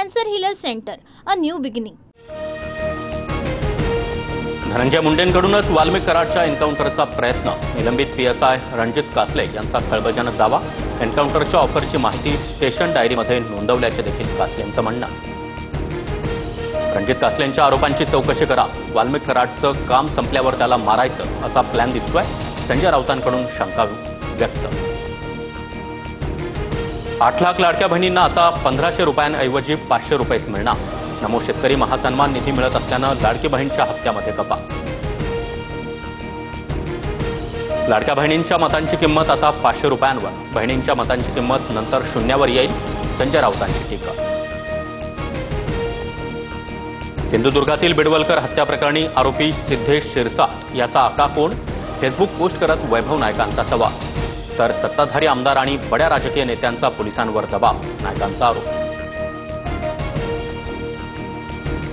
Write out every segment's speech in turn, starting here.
Cancer healer centre, a new beginning. Dhananjay मुंडेंकडूनच वाल्मिक कराडच्या एन्काउंटरचा प्रयत्न. निलंबित पीएसआय रणजित कासले यांचा खळबळजनक दावा. एन्काउंटरच्या ऑफरची माहिती स्टेशन डायरीमध्ये नोंदवल्याचे देखील कासलेंचं म्हणणं. रणजित कासलेंच्या आरोपांची चौकशी करा. वाल्मिक कराडचं काम संपल्यावर त्याला मारायचं असा प्लॅन दिसतोय. संजय राऊतांकडून शंका व्यक्त. 8 लाख लाडक्या बहिणींना आता 1500 रुपयांऐवजी 500 रुपयेच मिळणार. नमो शेतकरी महासन्मान निधी मिळत असल्यानं लाडकी बहिणींच्या हप्त्यामध्ये कपात. लाडक्या बहिणींच्या मतांची किंमत आता 500 रुपयांवर. बहिणींच्या मतांची किंमत नंतर शून्यावर येईल. संजय राऊतांची टीका. सिंधुदुर्गातील बिडवलकर हत्या प्रकरणी आरोपी सिद्धेश शिरसाट याचा आका कोण? फेसबुक पोस्ट करत वैभव नायकांचा सवाल. तर सत्ताधारी आमदार आणि बड्या राजकीय नेत्यांचा पोलिसांवर दबाव, नायकांचा आरोप.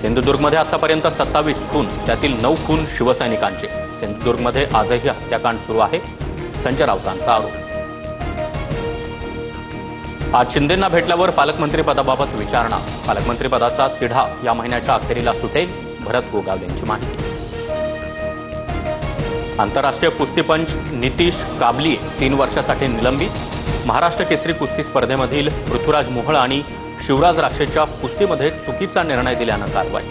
सिंधुदुर्गमध्ये आतापर्यंत 27 खून, त्यातील 9 खून शिवसैनिकांचे. सिंधुदुर्गमध्ये आजही हत्याकांड सुरू आहे. संजय राऊतांचा आरोप. आज शिंदेंना भेटल्यावर पालकमंत्रीपदाबाबत विचारणा. पालकमंत्रीपदाचा तिढा या महिन्याच्या अखेरीला सुटेल. भरत गोगावलेंची माहिती. आंतरराष्ट्रीय कुस्तीपंच नितीश काबलिये 3 वर्षासाठी निलंबित. महाराष्ट्र केसरी कुस्ती स्पर्धेमधील पृथ्वीराज मोहोळ आणि शिवराज राक्षेच्या कुस्तीमध्ये चुकीचा निर्णय दिल्यानं कारवाई.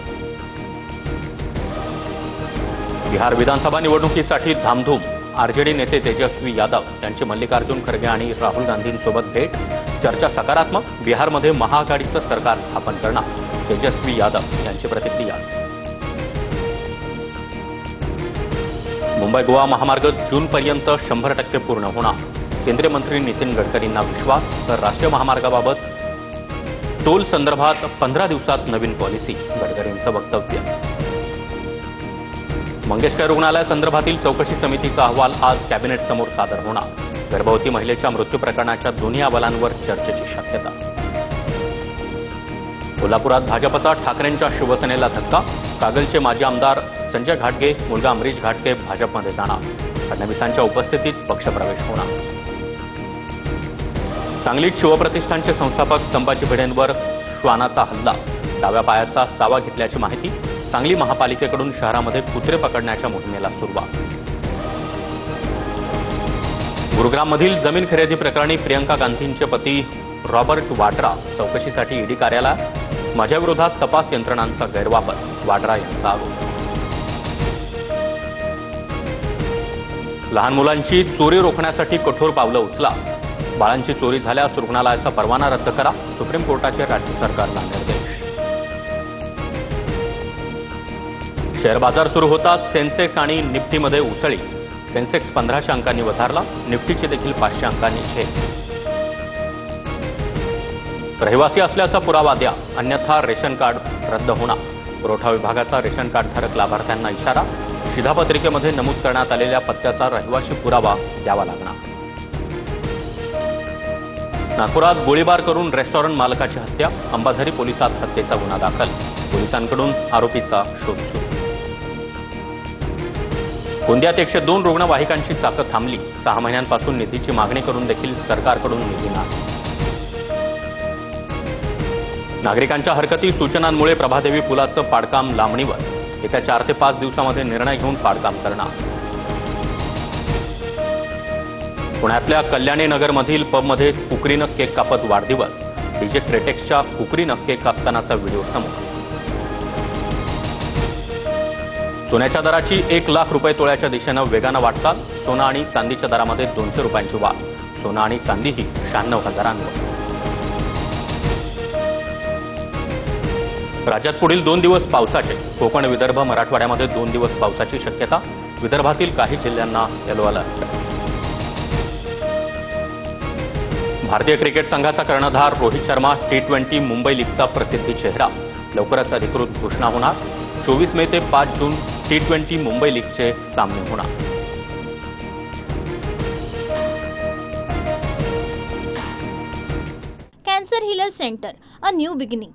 बिहार विधानसभा निवडणुकीसाठी धामधूम. आरजेडी नेते तेजस्वी यादव यांची मल्लिकार्जुन खरगे आणि राहुल गांधींसोबत भेट. चर्चा सकारात्मक. बिहारमध्ये महाआघाडीचं सरकार स्थापन करणार. तेजस्वी यादव यांची प्रतिक्रिया. मुंबई गोवा महामार्ग जूनपर्यंत 100% पूर्ण होणार. केंद्रीय मंत्री नितीन गडकरींना विश्वास. तर राष्ट्रीय महामार्गाबाबत टोल संदर्भात 15 दिवसात नवीन पॉलिसी, गडकरींचं वक्तव्य. मंगेशकर रुग्णालय संदर्भातील चौकशी समितीचा अहवाल आज कॅबिनेट समोर सादर होणार. गर्भवती महिलेच्या मृत्यू प्रकरणाच्या दोन्ही अहवालांवर चर्चेची शक्यता. कोल्हापुरात भाजपचा ठाकरेंच्या शिवसेनेला धक्का. कागलचे माजी आमदार संजय घाटगे, मुलगा अमरीश घाटगे भाजपमध्ये जाणार. फडणवीसांच्या उपस्थितीत पक्षप्रवेश होणार. सांगलीत शिवप्रतिष्ठानचे संस्थापक संभाजी भिडेंवर श्वानाचा हल्ला. डाव्या पायाचा चावा घेतल्याची माहिती. सांगली महापालिकेकडून शहरामध्ये कुत्रे पकडण्याच्या मोहिमेला सुरुवात. गुरुग्राममधील जमीन खरेदी प्रकरणी प्रियंका गांधींचे पती रॉबर्ट वाड्रा चौकशीसाठी ईडी कार्यालयात. माझ्या विरोधात तपास यंत्रणांचा गैरवापर, वाड्रा यांचा आरोप. लहान मुलांची चोरी रोखण्यासाठी कठोर पावलं उचला. बाळांची चोरी झाल्यास रुग्णालयाचा परवाना रद्द करा. सुप्रीम कोर्टाचे राज्य सरकारला निर्देश. शेअर बाजार सुरू होतात सेन्सेक्स आणि निफ्टीमध्ये उसळी. सेन्सेक्स 1500 अंकांनी वधारला. निफ्टीची देखील 500 अंकांनी झेप. रहिवासी असल्याचा पुरावा द्या, अन्यथा रेशन कार्ड रद्द होणार. पुरवठा विभागाचा रेशन कार्डधारक लाभार्थ्यांना इशारा. शिधापत्रिकेमध्ये नमूद करण्यात आलेल्या पत्त्याचा रहिवासी पुरावा द्यावा लागणार. नागपुरात गोळीबार करून रेस्टॉरंट मालकाची हत्या. अंबाझरी पोलिसात हत्येचा गुन्हा दाखल. पोलिसांकडून आरोपीचा शोध सुरू. गोंदियात 102 रुग्णवाहिकांची चाकं थांबली. 6 महिन्यांपासून निधीची मागणी करून देखील सरकारकडून निधी नाही. नागरिकांच्या हरकती सूचनांमुळे प्रभादेवी पुलाचं पाडकाम लांबणीवर. येत्या 4 ते 5 दिवसामध्ये निर्णय घेऊन पाडकाम करणार. पुण्यातल्या कल्याणी नगरमधील पबमध्ये कुकरीनं केक कापत वाढदिवस. डीजे क्रेटेक्सच्या कुकरीनं केक कापतानाचा व्हिडिओ समोर. सोन्याच्या दराची 1 लाख रुपये तोळ्याच्या दिशेनं वेगानं वाटचाल. सोनं आणि चांदीच्या दरामध्ये 200 रुपयांची वाढ. सोनं आणि चांदीही 96,000वर. राज्यात पुढील 2 दिवस पावसाचे. कोकण, विदर्भ, मराठवाड्यामध्ये 2 दिवस पावसाची शक्यता. विदर्भातील काही जिल्ह्यांना येलो अलर्ट. भारतीय क्रिकेट संघाचा कर्णधार रोहित शर्मा T20 मुंबई लीगचा प्रसिद्धी चेहरा. लवकरच अधिकृत घोषणा होणार. 24 मे ते 5 जून T20 मुंबई लीगचे सामने होणार. Cancer healer centre, a new beginning.